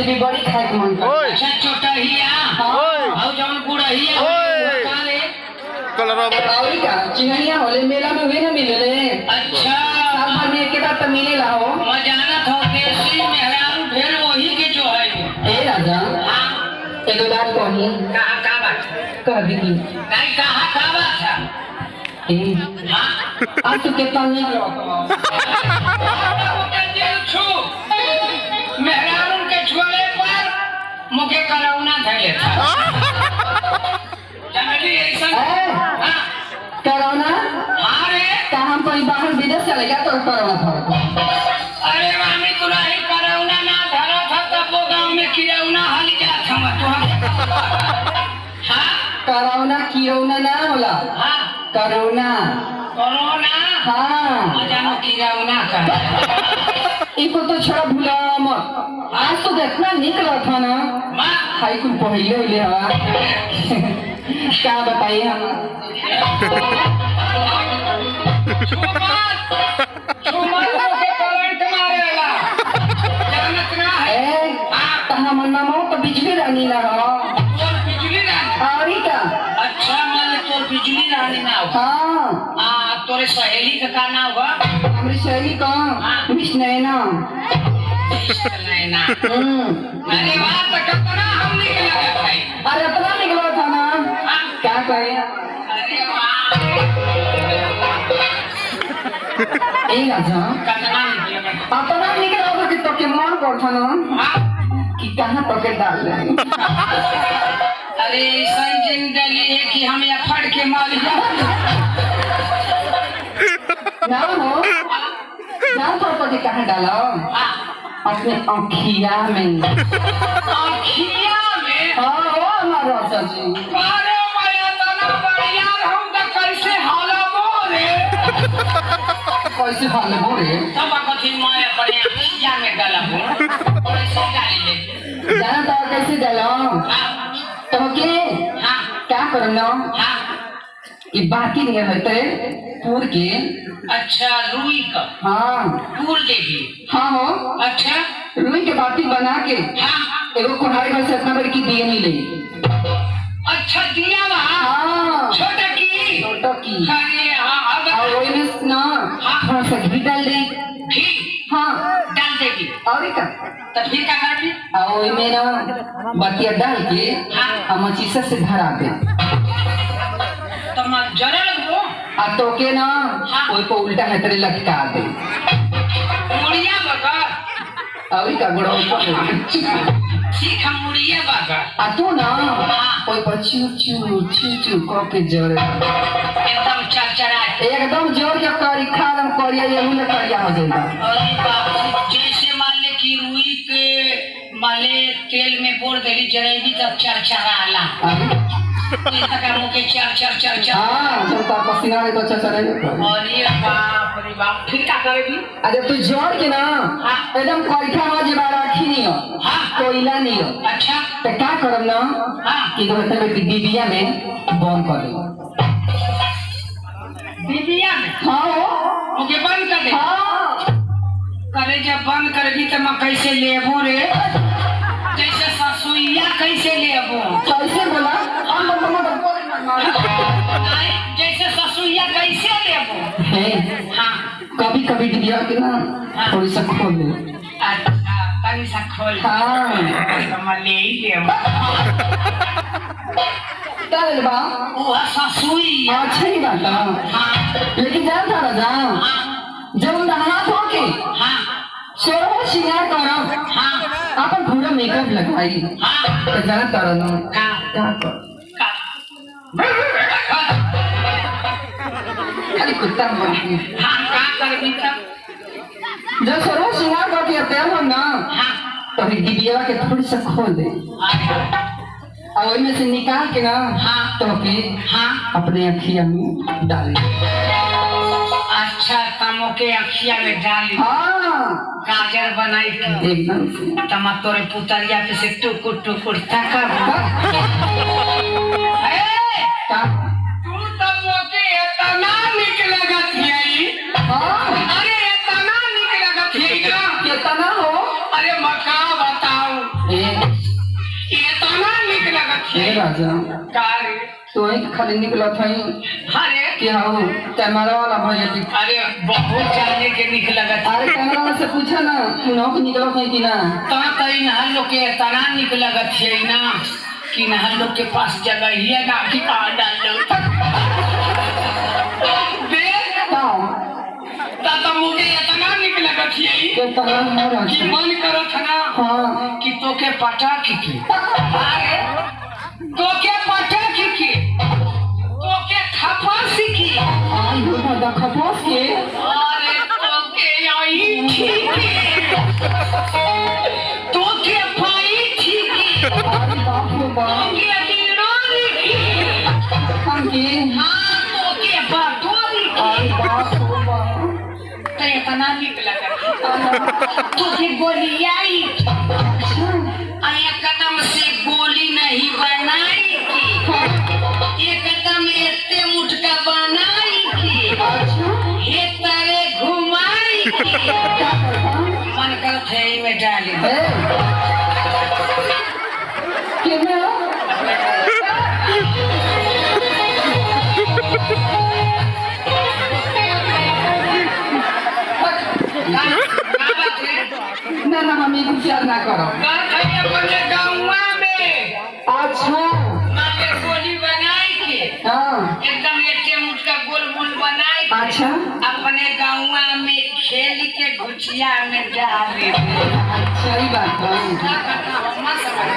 जलेबी बड़ी खाए के मन करता। अच्छा छोटहिया और जौन गुड़हिया काले कलरवा और का चिंगड़िया होले मेला में हुए ना मिले। अच्छा साल भर में एक बार तो मिलेला हो। मजानत हो देसी मेहरारू ढेर वही के जो है ए राजा हाँ एगो बात कही कहा का बात कह दी नहीं कहा का बात है ए हाँ आज तो कितना निक मेहरारू के छोड़े पर मुझे करौना धैले था जनली ऐसा हाँ कोरोना हाँ रे का हम कहीं बाहर विदेश चले गया तो कोरोना था। अरे मामी तुरा ही करौना ना धरा था तब वो गाँव में किरौना हल गया था मैं तो हाँ कोरोना किरोना ना होला हाँ कोरोना कोरोना हाँ जानो किरौना का इको तो छोड़ा भूला मत। आज तो देखना निकला था ना माँ हाई कुल पहले ले हवा क्या बताइए हम कहाँ मन्ना मो तो बिजली रानी ना हो और क्या अच्छा मैंने तो बिजली रानी ना हो हाँ तोरे सहेली का नाम हुआ हमारी शैली का मिस नैना नैना अरे वाह तो कितना हम निकला भाई अरे इतना निकला था ना क्या करें अरे वाह ए राजा कितना निकला अपना निकला था कि तो के मन करता ना कि कहाँ तो के डाल रहे अरे संजन डली है कि हम या फट के मार ना हो ना तो के कहाँ डालो अपने आँखिया में आँखिया में हाँ वो हमारा सजी अरे मैं इतना बढ़िया रहूं तो कैसे हाला बोले कैसे भाले बोले सब कथी मैं अपने आँखिया में डाला हूं कैसे डाली ले जाना तो कैसे डालो तो के हाँ क्या करना हाँ कि बाकी नहीं होते पूर के अच्छा रुई का हाँ फूल देगी हाँ हो अच्छा रुई के बाती बना के हाँ एगो कुल्हाड़ी में से अपना बड़ी की दिए मिले अच्छा दिया वहाँ हाँ छोटा की छोटा की अरे हाँ अब और वही में ना थोड़ा सा घी डाल दे घी हाँ डाल देगी और क्या तो फिर क्या करती और वही में ना बतिया डाल के हम चीसा से भरा दे तो मैं जरा लगो आ तो के ना कोई को उल्टा हटरे लटका दे मुड़िया बगर और क्या गुड़ा ठीक है मुड़िया बगर आ तू ना कोई पर चू चू चू चू को के जोर एकदम चरचरा एकदम जोर के करी खादम करिया ये मुंह करिया हो जाएगा। अरे बाप जैसे मान ले कि रुई के माले तेल में बोर देली जलेबी तब चरचरा आला का मुँह के चर चर चर चर हाँ तो का पसीना रे तो चचरे अरे बाप फिर क्या करेगी अरे तू जोर के ना एकदम कोइठा हो जे बारा रखी नहीं हो कोयला नहीं हो अच्छा तो क्या करम ना कि कहते हैं कि डिबिया में बंद कर दे दीदिया में हाँ मुझे बंद कर दे हाँ करे जब बंद करेगी तो मैं कैसे लेबू रे जैसे ससुइया कैसे लेबू कैसे बोला हम जैसे ससुइया कैसे लेबू है हाँ कभी कभी डिबिया के ना थोड़ी सा खोल दे अच्छा तनी सा खोल हाँ तो मैं ले ही लेबू क्या ले बा वो ससुइया अच्छा ही बात हाँ लेकिन जानता राजा हाँ जब नहा धो के हाँ सोरो श्रृंगार करो हाँ अपन पूरा मेकअप लगाई हाँ तो जानता रहो हाँ क्या कर खाली कुत्ता बनती हाँ क्या करबी तब जब सोरो श्रृंगार करके तैयार हो ना हाँ तो डिबिया के थोड़ी सा खोल दे और वही में से निकाल के ना तो फिर अपने अखिया में डाल अच्छा तमो के अखिया में डाली हाँ गाजर बनाई थी एकदम से तमा तोरे पुतरिया पे से टुकुर टुकुर तक तू तमो के इतना निक लगत है अरे इतना निक लगत है कितना हो अरे मका बताओ राजा कारे तो एक खाली निकलत है अरे कि हाँ कैमरा वाला भैया दिख अरे बहुत जाने के निकलगा अरे कैमरा वाला से पूछा ना कि नौ की निकलत है कि ना ता कहीं ना लोग के तना निकलगा थे ना कि ना लोग के पास जगह ही है ना कि कहाँ डाल लो ता मुझे इतना निकलगा थे के तना मोरा कि मन करो था ना हाँ कि तो के पटा की अरे तो के पटा की तो के खपासी की आई हो दादा खपास के अरे तो के आई ठीक तो के पाई ठीक अरे बाप रे बाप के दिनोरी की हम के हाँ तो के बातोरी अरे बाप रे बाप तो इतना निकला कर तो के गोली आई एकदम से गोली नहीं बनाई की एकदम इतने मुटका बनाई की हे तारे घुमाई की मन कर थे में डाली के मैं ना ना हम एक विचार ना करो अपने गाँव में अच्छा माने गोली बनाई के हाँ एकदम इतने मुटका गोल गोल बनाई के अच्छा अपने गाँव में खेल के घुचिया में डाल सही बात है क्या करना हम समझ